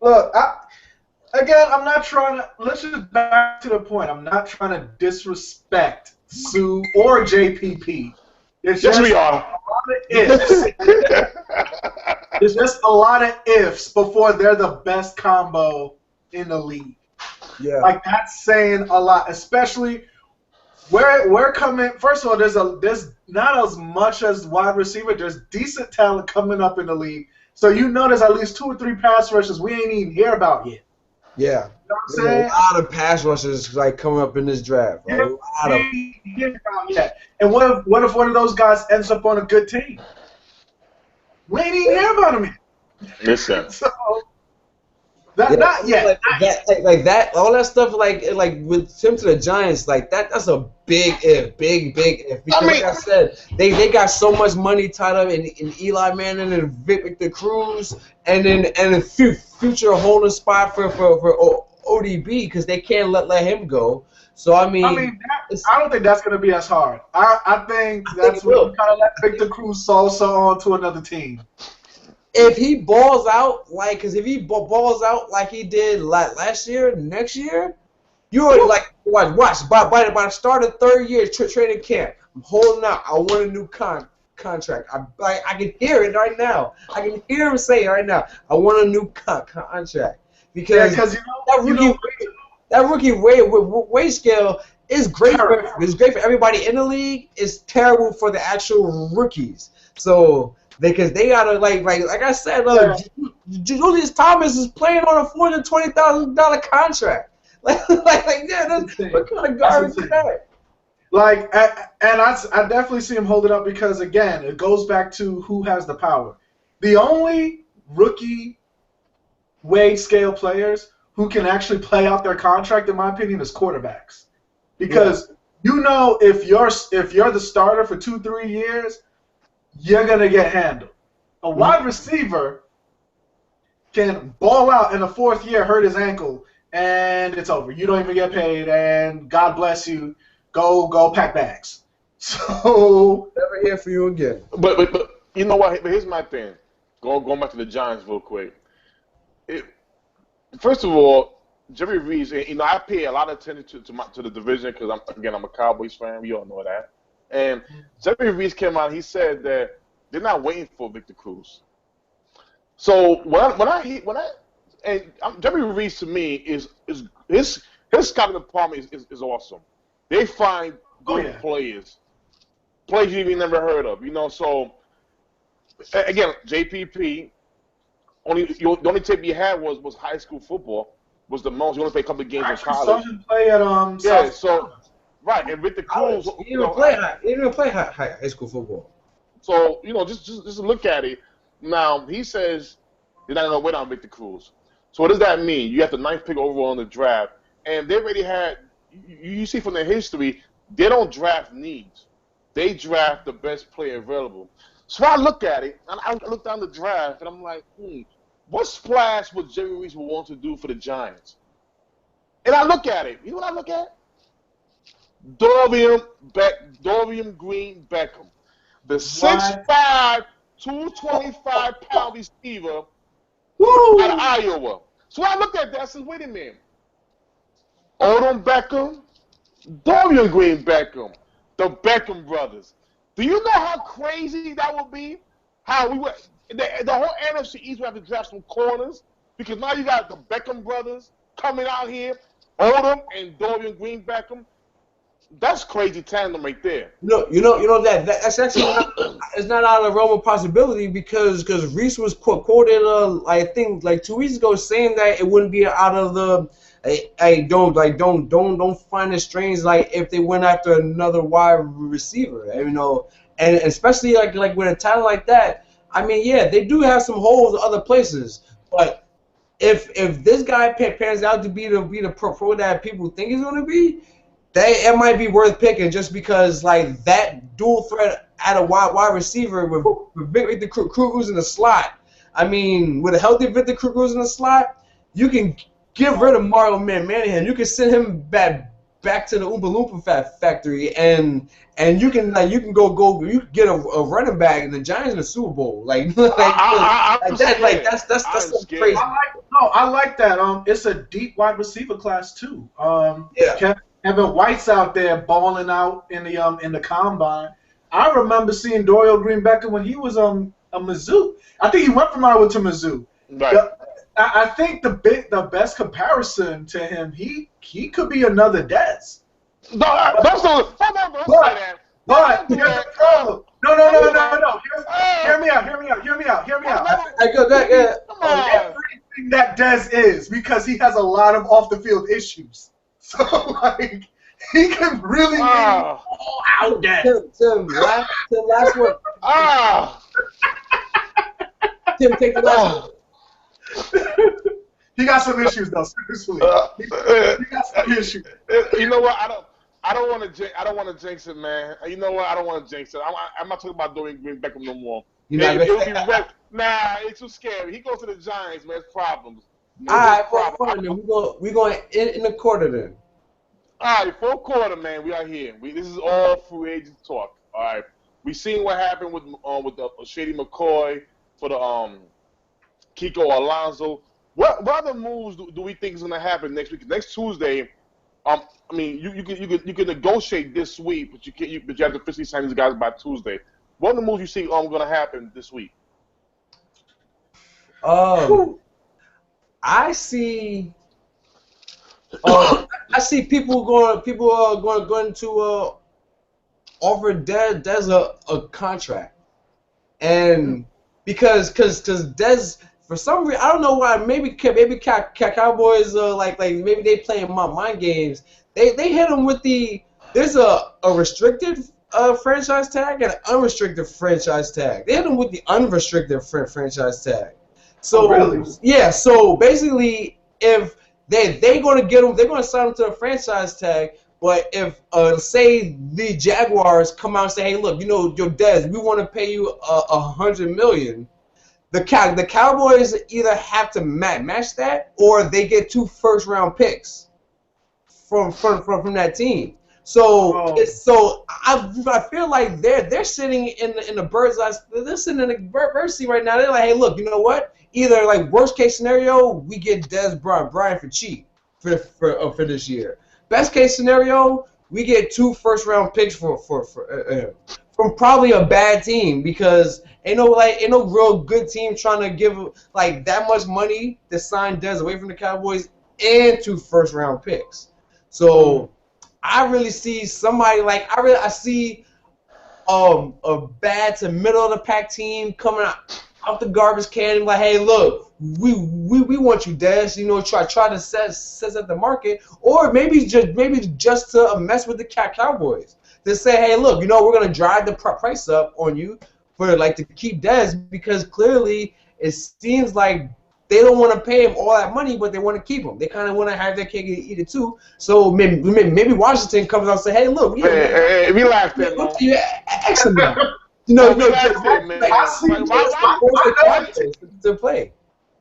Speaker 3: look, I'm not trying to, let's just back to the point. I'm not trying to disrespect Sue or JPP. It's just
Speaker 2: we are.
Speaker 3: a lot of ifs. It's just a lot of ifs before they're the best combo in the league.
Speaker 1: Yeah.
Speaker 3: Like, that's saying a lot, especially we're coming. First of all, there's not as much as wide receiver. There's decent talent coming up in the league. So there's at least 2 or 3 pass rushes we ain't even hear about yet.
Speaker 1: Yeah.
Speaker 3: You know what I'm
Speaker 1: saying?
Speaker 3: saying?
Speaker 1: A lot of pass rushes like coming up in this draft. Right?
Speaker 3: Yeah, we ain't hear about yet. And what if one of those guys ends up on a good team? We ain't even hear about him yet.
Speaker 2: Listen.
Speaker 3: So, not yet.
Speaker 1: Like that, all that stuff, like with him to the Giants, like that's a big if. Because like I said, they got so much money tied up in Eli Manning and Victor Cruz, and a future holding spot for ODB because they can't let him go. So I
Speaker 3: don't think that's gonna be as hard. I think that's when you kind of let Victor Cruz salsa on to another team.
Speaker 1: if he balls out because if he balls out like he did last year, next year, you already watch by the start of third year training camp. I'm holding out. I want a new contract. I can hear it right now. I can hear him say it right now. I want a new contract because that rookie wage scale is great. It's great for everybody in the league. It's terrible for the actual rookies. So because they gotta like I said, Julius Thomas is playing on a $420,000 contract. That's what kind of garbage is that?
Speaker 3: I definitely see him hold it up because again, it goes back to who has the power. The only rookie wage scale players who can actually play out their contract, in my opinion, is quarterbacks. Because if you're the starter for 2-3 years, you're gonna get handled. A wide receiver can ball out in the fourth year, hurt his ankle, and it's over. You don't even get paid, and God bless you. Go pack bags. So
Speaker 1: never hear from you again.
Speaker 2: But you know what? But here's my thing. Going back to the Giants real quick. First of all, Jerry Reese. I pay a lot of attention to the division because I'm a Cowboys fan. We all know that. And Jerry Reese came out. He said that they're not waiting for Victor Cruz. So Jerry Reese to me is his scouting department is awesome. They find good players you even never heard of. So again, JPP. The only tape you had was high school football. Was the most. You only played a couple of games in college.
Speaker 3: Saw him play at
Speaker 2: right, and Victor Cruz.
Speaker 1: He didn't even play high school football.
Speaker 2: So just look at it. Now he says they're not gonna wait on Victor Cruz. So what does that mean? You have the 9th pick overall in the draft, and they already had. You see from their history, they don't draft needs. They draft the best player available. So I look at it, and I look down the draft, and I'm like, what splash would Jerry Reese want to do for the Giants? And I look at it. You know what I look at? Dorian Green Beckham, the 6'5", 225-pound receiver out of Iowa. So I looked at that and said, wait a minute. Odom Beckham, Dorian Green Beckham, the Beckham brothers. Do you know how crazy that would be? How we would the whole NFC East would have to draft some corners because now you got the Beckham brothers coming out here, Odom and Dorian Green Beckham. That's crazy tandem right there.
Speaker 1: That's actually it's not out of the realm of possibility because Reese was quoted I think like 2 weeks ago saying that it wouldn't be out of the don't find it strange if they went after another wide receiver, and especially like with a talent like that. I mean, yeah, they do have some holes in other places, but if this guy pans out to be the pro that people think he's going to be, it might be worth picking just because that dual threat at a wide receiver with Victor Cruz in the slot. I mean, with a healthy Victor Cruz in the slot, you can get rid of Mario Manningham. You can send him back to the Oompa Loompa factory, and you can go you can get a running back, and the Giants in the Super Bowl. That's something crazy.
Speaker 3: I like that. It's a deep wide receiver class too. Kevin White's out there balling out in the combine. I remember seeing Dorian Green Beckham when he was a Mizzou. I think he went from Iowa to Mizzou.
Speaker 2: Right.
Speaker 3: I think the best comparison to him, he could be another Dez.
Speaker 2: But
Speaker 3: here's the problem. No. Hear me out.
Speaker 1: I go back.
Speaker 3: Everything that Dez is because he has a lot of off the field issues. So he can really be all out there.
Speaker 1: Tim, last one. Tim, take the last one.
Speaker 3: He got some issues though, seriously. He got some issues.
Speaker 2: You know what? I don't want to jinx it, man. You know what? I don't want to jinx it. I'm not talking about Dorian Green Beckham no more. Nah, it's too scary. He goes to the Giants, man. It's problems.
Speaker 1: All right, we're going in the quarter then.
Speaker 2: All right, fourth quarter, man. We are here. This is all free agent talk. All right, we seen what happened with Shady McCoy for Kiko Alonso. What other moves do we think is going to happen next week? Next Tuesday, I mean, you can negotiate this week, but you have to officially sign these guys by Tuesday. What other moves you see going to happen this week?
Speaker 1: I see. I see people are going to offer Dez a contract, and because Dez, for some reason, I don't know why, maybe Cowboys like maybe they playing mind games. They hit him with there's a restricted franchise tag and an unrestricted franchise tag. They hit him with the unrestricted franchise tag. So
Speaker 3: really?
Speaker 1: Yeah, so basically if they're going to get him, they're going to sign him to a franchise tag. But if say the Jaguars come out and say, hey, look, yo, Dez, we want to pay you $100 million. The Cowboys either have to match that, or they get 2 first-round picks from that team. So I feel like they're sitting in the bird's eye. They're sitting in the bird's seat right now. They're like, hey, look, you know what? Either like worst case scenario, we get Dez Bryant for cheap for this year. Best case scenario, we get 2 first-round picks from probably a bad team, because ain't no real good team trying to give like that much money to sign Dez away from the Cowboys and 2 first-round picks. So I really see somebody like I see a bad to middle of the pack team coming out the garbage can and like, hey, look, we want you, Dez. Try to set up the market, or maybe just to mess with the Cowboys. To say, hey, look, we're gonna drive the price up on you for to keep Dez, because clearly it seems like they don't want to pay him all that money, but they want to keep him. They kind of want to have their cake and eat it too. So maybe Washington comes out and say, hey, look,
Speaker 2: hey, relax, that man.
Speaker 1: You ask him that. To play.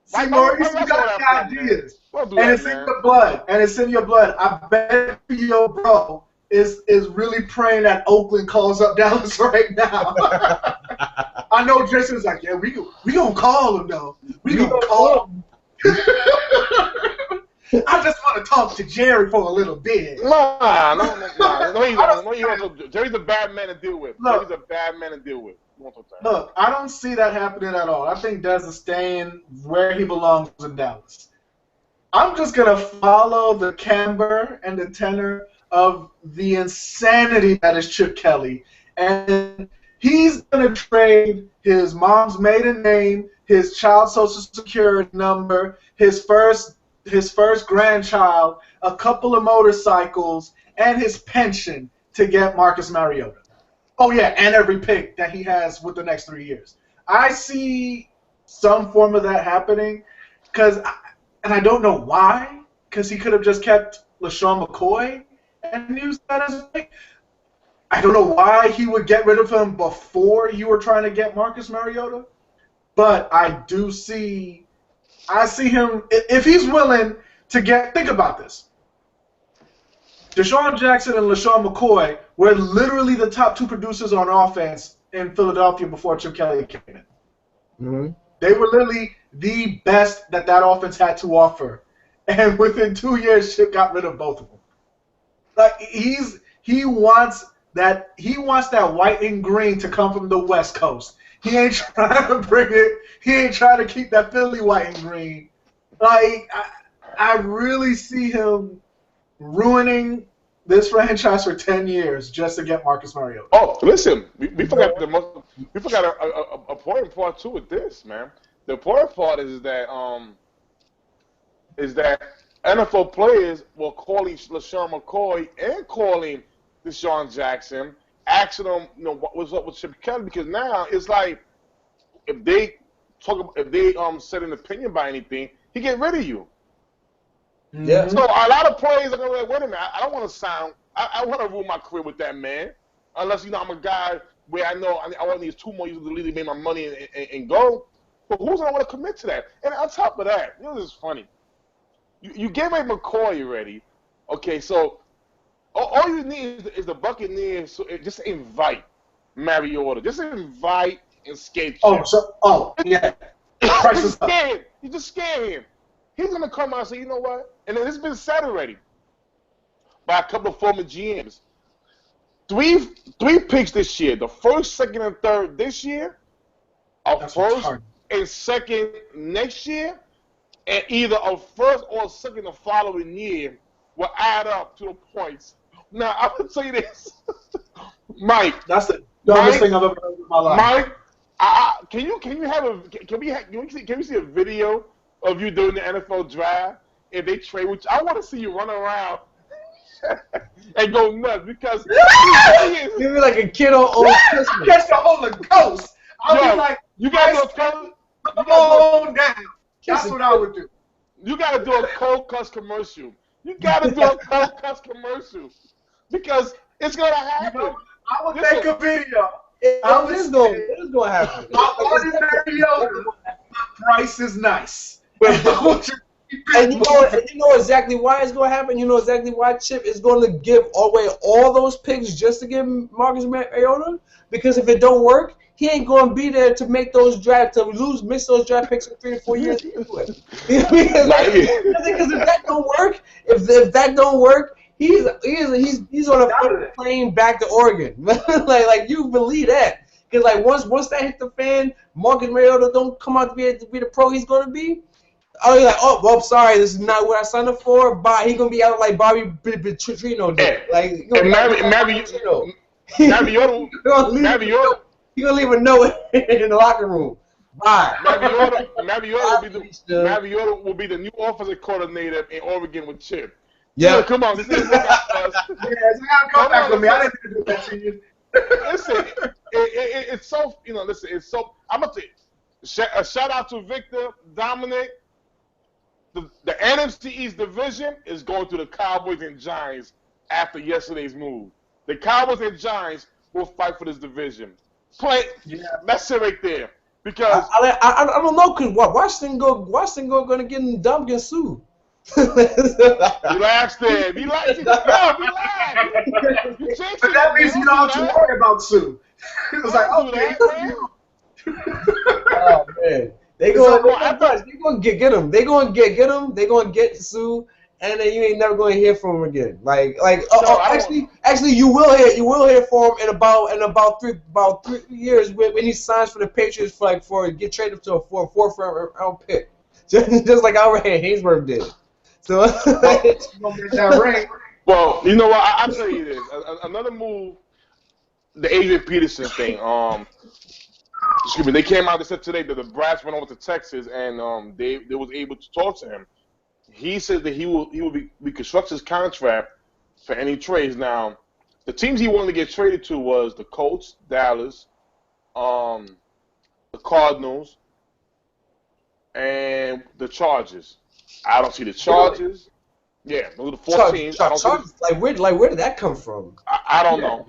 Speaker 3: See, Maurice, you got the ideas, and it's in your blood. And it's in your blood. I bet your bro is really praying that Oakland calls up Dallas right now. I know Jason's like, yeah, we gonna call him though. We gonna call him. I just want to talk to Jerry for a little bit.
Speaker 2: No, you don't. Jerry's a bad man to deal with. Look, Jerry's a bad man to deal with.
Speaker 3: Look, I don't see that happening at all. I think Dez is staying where he belongs in Dallas. I'm just gonna follow the camber and the tenor of the insanity that is Chip Kelley, and he's gonna trade his mom's maiden name, his child's social security number, his first grandchild, a couple of motorcycles, and his pension to get Marcus Mariota. Oh yeah, and every pick that he has with the next 3 years. I see some form of that happening, and I don't know why, because he could have just kept LaShawn McCoy and used that as a pick. I don't know why he would get rid of him before you were trying to get Marcus Mariota, but I see him, if he's willing to think about this. Deshaun Jackson and LaShawn McCoy were literally the top 2 producers on offense in Philadelphia before Chip Kelley came in.
Speaker 1: Mm-hmm.
Speaker 3: They were literally the best that offense had to offer. And within 2 years, Chip got rid of both of them. Like he wants that white and green to come from the West Coast. He ain't trying to bring it. He ain't trying to keep that Philly white and green. Like I really see him ruining this franchise for 10 years just to get Marcus Mariota.
Speaker 2: Oh, listen, we forgot a important part too with this, man. The important part is that NFL players were calling LaShawn McCoy and calling Deshaun Jackson, asking them, what's up with Chip Kelley, because now it's like if they said an opinion by anything, he get rid of you.
Speaker 1: Yeah.
Speaker 2: So a lot of players are gonna be like, wait a minute, I don't want to sound, I want to ruin my career with that man, unless I'm a guy where I know I want these 2 more years to really make my money and go. But who's gonna want to commit to that? And on top of that, this is funny. You gave away McCoy already. Okay, so all you need is the Buccaneers. So just invite Mariota. Just invite and skate.
Speaker 3: Yeah. Price is up.
Speaker 2: You just scare him. He's gonna come out and say, you know what? And then it's been said already by a couple of former GMs. Three picks this year. The first, second, and third this year. First and second next year, and either a first or a second the following year will add up to the points. Now I'm gonna tell you this, Mike.
Speaker 3: That's the dumbest thing I've ever heard in my life.
Speaker 2: Mike, can we see a video of you doing the NFL draft if they trade with you? I want to see you run around and go nuts because
Speaker 1: you be like a kid on Christmas.
Speaker 3: Catch the Holy Ghost. I'll be like,
Speaker 2: you gotta do a cold.
Speaker 3: Come on down. That's what I would do.
Speaker 2: You gotta do a cold cuss commercial. You gotta do a cold cuss commercial because it's gonna happen.
Speaker 3: You know, I would make a video.
Speaker 1: It's gonna happen.
Speaker 3: My ordinary owner, the price is nice.
Speaker 1: And you know exactly why it's gonna happen. You know exactly why Chip is going to give away all those picks just to give Marcus Mariota. Because if it don't work, he ain't going to be there to make those draft miss those draft picks in 3 to 4 years. Because if that don't work, he's on a plane back to Oregon. like you believe that? Because like once that hit the fan, Marcus Mariota don't come out to be the pro he's going to be. Oh, you're like, oh, well, sorry, this is not what I signed up for. But he's gonna be out like Bobby Petrino did. Like, Mariota. You're gonna leave a note in the locker room. Bye.
Speaker 2: Mariota will be the new offensive coordinator in Oregon with Chip.
Speaker 1: Yeah,
Speaker 2: come on.
Speaker 3: Come back with me. I didn't do that to you.
Speaker 2: Listen, it's so it's so. I'm gonna a shout out to Victor, Dominic. The NFC East division is going through the Cowboys and Giants after yesterday's move. The Cowboys and Giants will fight for this division. That's it right there. Because
Speaker 1: I don't know, because Washington going to get in dump against Sue.
Speaker 2: Relax there. Relax. Relax.
Speaker 3: But that means you don't have to worry about Sue. It was like, okay.
Speaker 1: Oh, man. They're going to get him. They're going to get him. They're going to get Sue, and then you ain't never going to hear from him again. Actually, you will hear from him in about 3 years when he signs for the Patriots for get traded to a 4th round pick, just like Albert Hainsworth did. So
Speaker 2: well, you know what? I'll tell you this. Another move, the Adrian Peterson thing. Excuse me. They came out and said today that the Brass went over to Texas and they was able to talk to him. He said that he will reconstruct his contract for any trades. Now, the teams he wanted to get traded to was the Colts, Dallas, the Cardinals, and the Chargers. I don't see the Chargers. Yeah, those are the 4 teams.
Speaker 1: Chargers, where did that come from?
Speaker 2: I don't know.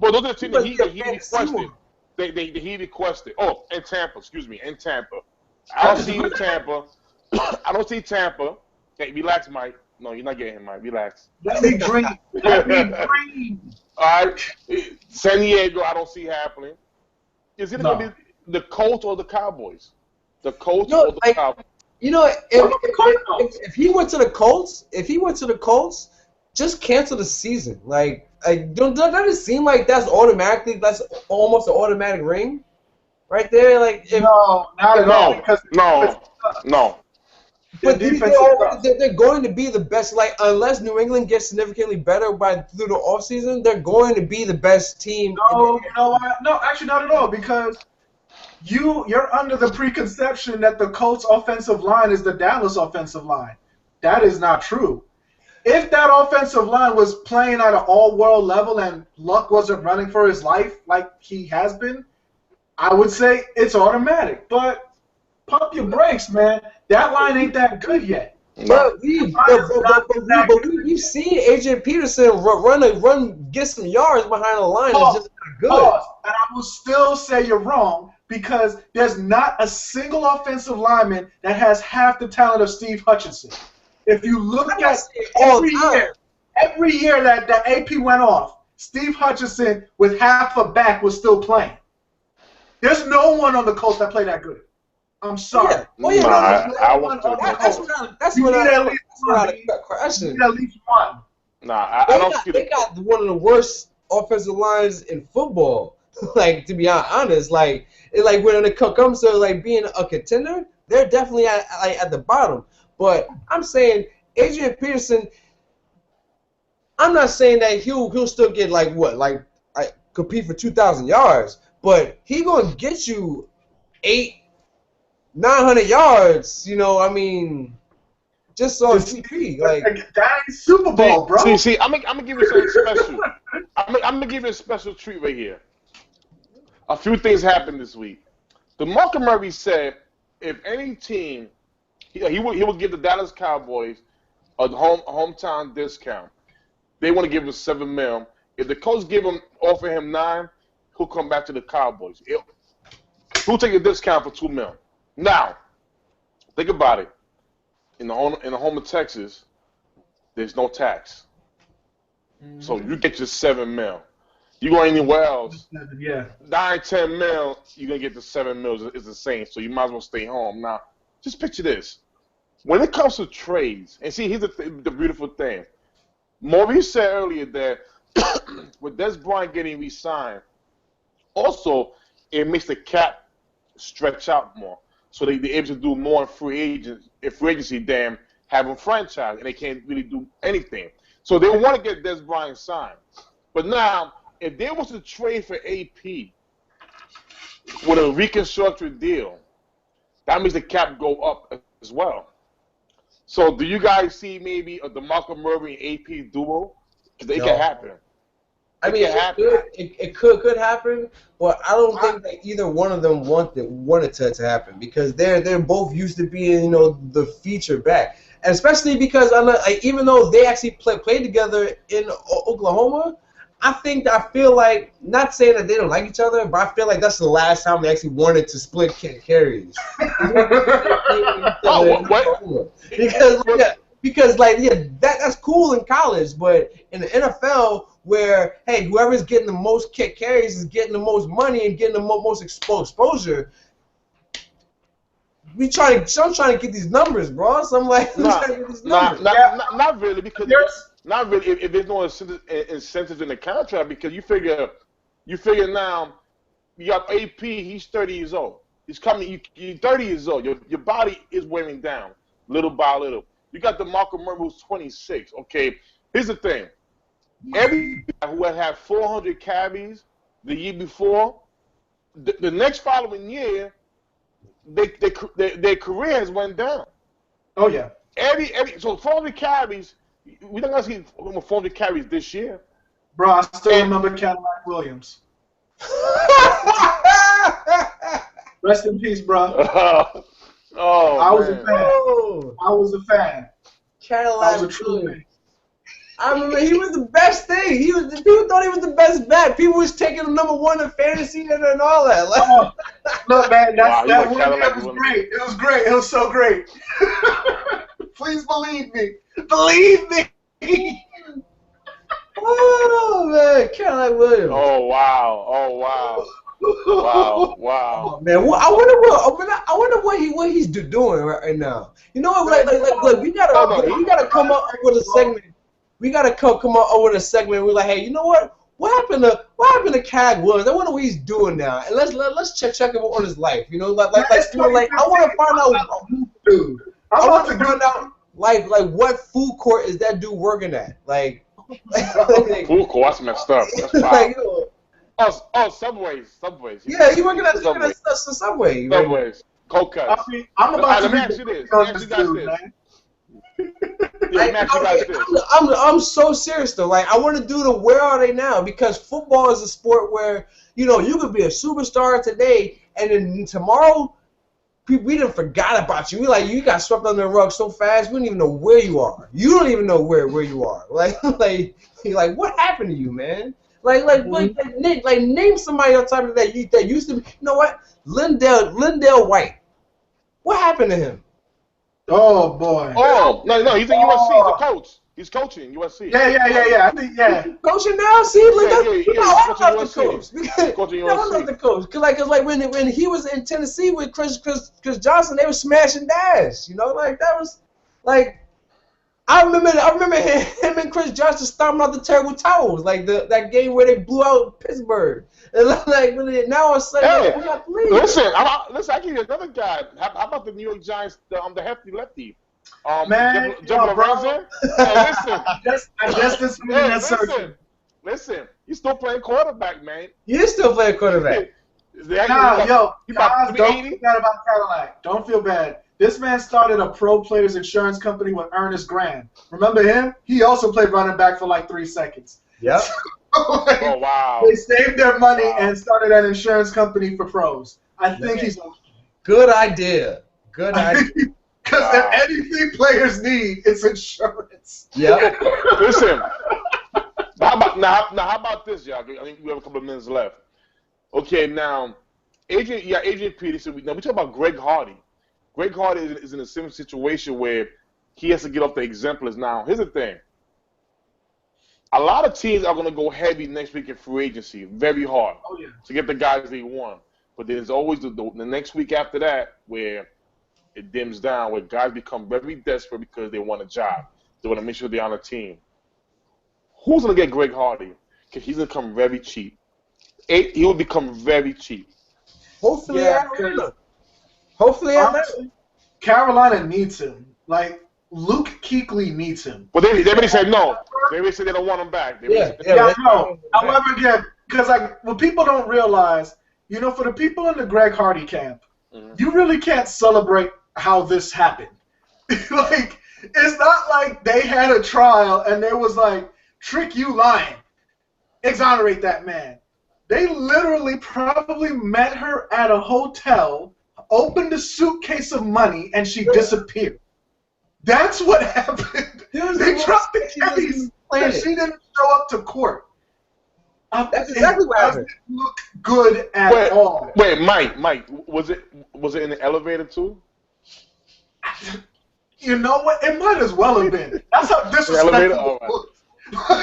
Speaker 2: But those are the teams that he requested. He requested. Oh, and Tampa. Excuse me, and Tampa. I don't see Tampa. I don't see Tampa. Hey, relax, Mike. No, you're not getting him, Mike. Relax.
Speaker 3: Let me dream. Let me dream.
Speaker 2: All right. San Diego, I don't see happening. Is it going to be the Colts or the Cowboys? The Colts or the Cowboys?
Speaker 1: You know, if he went to the Colts, just cancel the season. Doesn't it seem like that's almost an automatic ring, right there?
Speaker 3: No, not at all.
Speaker 2: No.
Speaker 1: But they're going to be the best. Unless New England gets significantly better through the offseason, they're going to be the best team.
Speaker 3: No, you know what? No, actually not at all, because you're under the preconception that the Colts offensive line is the Dallas offensive line. That is not true. If that offensive line was playing at an all-world level and Luck wasn't running for his life like he has been, I would say it's automatic. But pump your brakes, man. That line ain't that good yet.
Speaker 1: But we've seen Adrian Peterson get some yards behind the line. It's just not good.
Speaker 3: And I will still say you're wrong, because there's not a single offensive lineman that has half the talent of Steve Hutchinson. If you look at every year that AP went off, Steve Hutchinson with half a back was still playing. There's no one on the Colts that played that good. I'm sorry.
Speaker 1: Yeah. Oh yeah,
Speaker 2: Nah, I want to.
Speaker 1: that's
Speaker 3: You
Speaker 1: what
Speaker 3: need at least one.
Speaker 1: I
Speaker 3: You
Speaker 1: question.
Speaker 3: need at least one.
Speaker 2: Nah, I don't see
Speaker 1: They got one of the worst offensive lines in football. Like, to be honest, like when it comes to like being a contender, they're definitely at the bottom. But I'm saying Adrian Peterson. I'm not saying that he'll still get like compete for 2,000 yards, but he gonna get you 900 yards. You know, I mean, just on TP. Like,
Speaker 3: that ain't Super Bowl, bro.
Speaker 2: See, I'm gonna give you something special. I'm gonna give you a special treat right here. A few things happened this week. DeMarco Murray said if any team, he would give the Dallas Cowboys a hometown discount. They want to give him $7 million. If the coach offer him $9 million, he'll come back to the Cowboys. He'll take a discount for $2 million. Now, think about it. In the home of Texas, there's no tax, so you get your $7 million. You go anywhere else,
Speaker 3: yeah,
Speaker 2: $9-10 million, you're gonna get the $7 million. It's the same, so you might as well stay home. Now, just picture this: when it comes to trades, and see, here's the beautiful thing. Maurice said earlier that with Des Bryant getting re-signed, also it makes the cap stretch out more, so they're able to do more in free agency than having franchise, and they can't really do anything. So they want to get Des Bryant signed. But now, if they was to trade for AP with a reconstructed deal, that means the cap go up as well. So do you guys see maybe a DeMarco Murray and AP duo? Because it can happen.
Speaker 1: I mean, it could happen, but I don't think that either one of them wanted to happen because they're both used to being, the feature back, and especially because even though they actually played together in Oklahoma, I feel like, not saying that they don't like each other, but I feel like that's the last time they actually wanted to split carries. Because that's cool in college, but in the NFL, where whoever's getting the most carries is getting the most money and getting the most exposure. I'm trying to get these numbers, bro. So I'm like,
Speaker 2: not really, because not really. If there's no incentives in the contract, because you figure now, you got AP. He's 30 years old. He's coming. You're 30 years old. Your body is wearing down little by little. You got DeMarco Murray, who's 26. Okay, here's the thing. Every guy who had 400 carries the year before, the next following year, their career has went down.
Speaker 3: Oh yeah.
Speaker 2: So 400 carries, we're not gonna see 400 carries this year.
Speaker 3: Bro, I still remember Cadillac Williams. Rest in peace, bro. I was a fan. I was a fan.
Speaker 1: Cadillac Williams. I remember he was the best thing. People thought he was the best bet. People was taking him #1 in fantasy and all that.
Speaker 3: Look, man, that was great. It was great. It was so great. Please believe me. Believe me.
Speaker 1: Oh man, Cadillac Williams.
Speaker 2: Oh wow. Wow.
Speaker 1: Oh, man, I wonder what he's doing right now. You know what? Look, we gotta come up with a segment. We gotta come up with a segment. We're like, hey, you know what? What happened to Cadillac Williams? I wonder what he's doing now, and let's check him on his life. I want to find out. Dude, I want to find out like what food court is that dude working at? Like
Speaker 2: food court, that's messed up. That's wild. Subways.
Speaker 1: Yeah, you working at Subway.
Speaker 2: Subways. Cold cuts.
Speaker 3: I'm about to
Speaker 2: ask you this. Let me ask you guys this.
Speaker 1: I'm so serious though. Like, I want to do the where are they now, because football is a sport where you could be a superstar today and then tomorrow we done forgot about you. You got swept under the rug so fast we don't even know where you are. You don't even know where you are. Like what happened to you, man? Name somebody on top of that used to be. You know what? Lindell White. What happened to him?
Speaker 3: Oh boy.
Speaker 2: Oh no, he's in USC. He's a coach. He's coaching USC.
Speaker 3: Yeah. I think
Speaker 1: Coaching now, see, look,
Speaker 2: he's
Speaker 1: I
Speaker 2: coaching
Speaker 1: love the
Speaker 2: USC.
Speaker 1: coach.
Speaker 2: Coaching
Speaker 1: I love
Speaker 2: USC.
Speaker 1: the coach, cause like when he was in Tennessee with Chris Johnson, they were smash and dash. You know, like that was like. I remember him and Chris Johnson stomping out the terrible towels, like that game where they blew out Pittsburgh. And like now all of a sudden, we got the lead.
Speaker 2: Listen, I give you another guy. How about the New York Giants, the hefty lefty?
Speaker 3: Man,
Speaker 2: Jumbo Ramsey? Listen.
Speaker 3: I guess this man has certain.
Speaker 2: Listen, he's still playing quarterback, man.
Speaker 1: You're still playing quarterback.
Speaker 3: Guys, don't feel bad about Cadillac. Don't feel bad. This man started a pro players insurance company with Ernest Grand. Remember him? He also played running back for like 3 seconds.
Speaker 1: Yep.
Speaker 2: Oh, wow.
Speaker 3: They saved their money and started an insurance company for pros. I think he's
Speaker 1: good idea. Good idea.
Speaker 3: Because if anything players need, it's insurance.
Speaker 1: Yeah.
Speaker 2: Listen. How about this, y'all? I think we have a couple of minutes left. Okay, now, Adrian Peterson. Now we talk about Greg Hardy. Greg Hardy is in a similar situation where he has to get off the exemplars. Now, here's the thing. A lot of teams are going to go heavy next week in free agency, very hard, to get the guys they want. But there's always the next week after that where it dims down, where guys become very desperate because they want a job. They want to make sure they're on a team. Who's going to get Greg Hardy? Because he's going to come very cheap. He will become very cheap.
Speaker 1: Hopefully, honestly,
Speaker 3: Carolina needs him. Like, Luke Kuechly needs him.
Speaker 2: Well, they already said no. They already said they don't want him back.
Speaker 3: No. However, again, because what people don't realize, for the people in the Greg Hardy camp, you really can't celebrate how this happened. Like, it's not like they had a trial and there was like, trick you lying. Exonerate that man. They literally probably met her at a hotel, opened a suitcase of money, and she disappeared. That's what happened. They dropped the case and she didn't show up to court.
Speaker 1: That's exactly what happened.
Speaker 3: It doesn't look good at all.
Speaker 2: Wait, Mike, was it in the elevator too?
Speaker 3: You know what? It might as well have been. That's how disrespectful it was.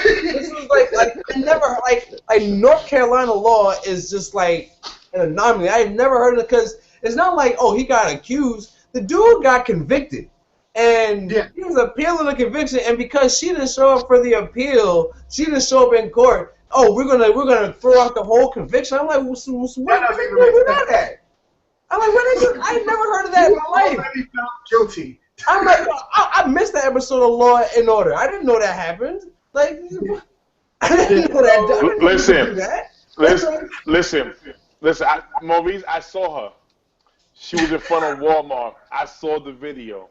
Speaker 1: This is like I never like North Carolina law is just like an anomaly. I've never heard of it because it's not like he got accused. The dude got convicted, and he was appealing the conviction. And because she didn't show up for the appeal, she didn't show up in court. Oh, we're gonna throw out the whole conviction. I'm like, where did you do that? I'm like, I never heard of that in my life.
Speaker 3: He found guilty.
Speaker 1: I'm like, I missed that episode of Law and Order. I didn't know that happened. Like, I didn't know that.
Speaker 2: Listen. Maurice, I saw her. She was in front of Walmart. I saw the video.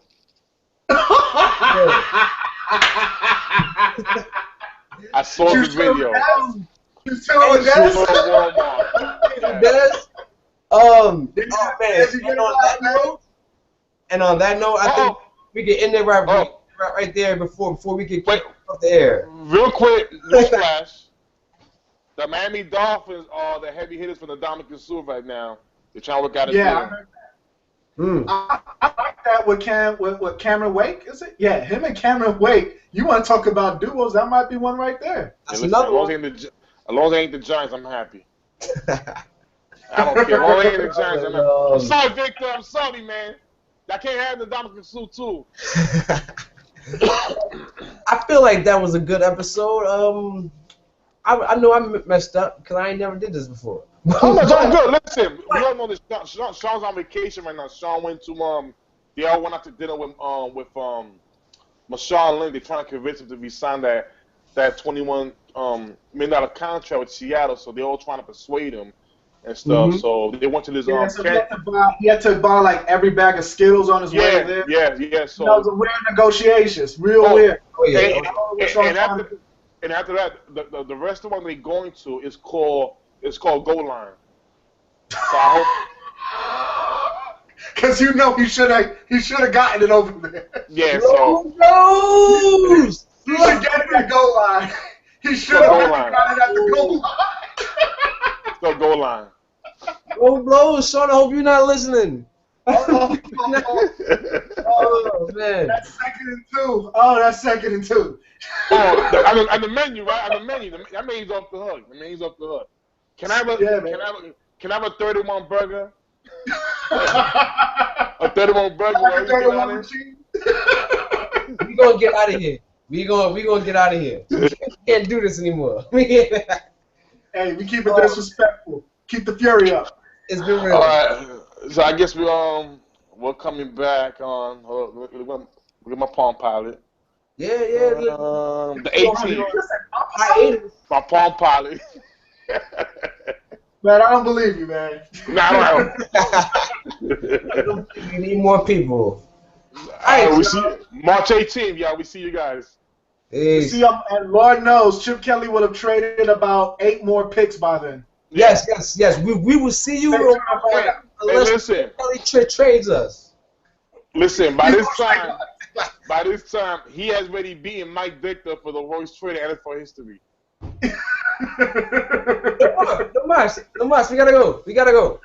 Speaker 2: I saw the video.
Speaker 3: You saw it,
Speaker 2: She was in Walmart.
Speaker 1: And on that note, I think we can end it right there before we can kick off the air.
Speaker 2: Real quick, newsflash. The Miami Dolphins are the heavy hitters for the Dominican Sue right now. They're trying to work out a deal.
Speaker 3: I like that with Cameron Wake, is it? Yeah, him and Cameron Wake. You want to talk about duos? That might be one right there.
Speaker 1: That's another one.
Speaker 2: As long as it ain't the Giants, I'm happy. I don't care. As long as it ain't the Giants, I'm happy. I'm sorry, Victor. I'm sorry, man. I can't have the Dominican Sue too.
Speaker 1: I feel like that was a good episode. I know I messed up because I ain't never did this before.
Speaker 2: Oh, no, it's all good. Listen, we all know this. Sean's on vacation right now. Sean went to they all went out to dinner with Marshawn Lynch. They're trying to convince him to resign that $21 million contract with Seattle. So they're all trying to persuade him and stuff. So they went to this.
Speaker 3: So he had to buy like every bag of Skittles on his way there.
Speaker 2: Yeah. So
Speaker 3: that was a weird negotiations. Real weird.
Speaker 2: And after that, the restaurant they're going to is called Goal Line. So I hope.
Speaker 3: Because he should have gotten it over there.
Speaker 2: Yeah.
Speaker 3: He should get that goal line. He should have gotten it at the goal line.
Speaker 2: Goal Line.
Speaker 1: Go blows, Sean. I hope you're not listening.
Speaker 3: Oh,
Speaker 1: Oh man.
Speaker 3: that's 2nd and 2. Oh, that's 2nd and 2.
Speaker 2: Oh, on the menu, right? On the menu, that means off the hook. That means off the hook. Can I have a
Speaker 3: Yeah, man.
Speaker 2: can I have a 31 burger? A 31 burger with everything on it?
Speaker 1: We gonna get out of here. We gonna get out of here. We can't do this anymore. We can't.
Speaker 3: Hey, we keep it disrespectful. Keep the fury up.
Speaker 1: It's been real.
Speaker 2: All right. So I guess we're coming back on. Look at my Palm Pilot.
Speaker 1: Yeah.
Speaker 2: The 18th.
Speaker 1: I ate it.
Speaker 2: My Palm Pilot.
Speaker 3: Man, I don't believe you, man.
Speaker 2: Nah,
Speaker 1: We need more people.
Speaker 2: Alright, we see March 18th. Yeah, we see you guys.
Speaker 3: You see, and Lord knows, Chip Kelly would have traded about 8 more picks by then.
Speaker 1: Yes. We will see you unless Kelly trades us.
Speaker 2: Listen, by this time, he has already beaten Mike Victor for the worst trade in NFL history.
Speaker 1: No mas, we gotta go.